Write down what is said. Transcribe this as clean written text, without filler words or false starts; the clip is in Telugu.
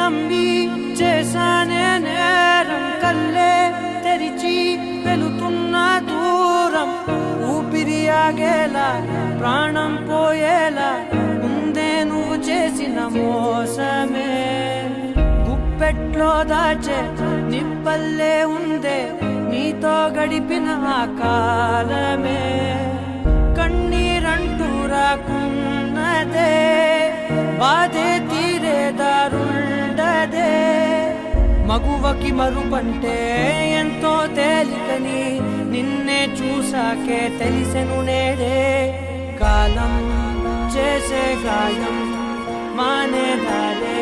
నమ్మి చేశానే నేరం కల్లే తెరిచి వెలుతున్న దూరం ఊపిరి ఆగేలా ప్రాణం పోయేలా ముందే నువ్వు చేసిన మోసమే గుప్పెట్లో దాచే నిప్పల్లే ఉందే నీతో గడిపిన ఆ కాలమే కన్నీరంటూ రాకున్నదే బాధే తీరే దారుండదే మగువకి మరుపంటే ఎంతో తేలికని నిన్నే చూసాకే తెలిసెను నేడే కాలం చేసే గాయం మానేదాలే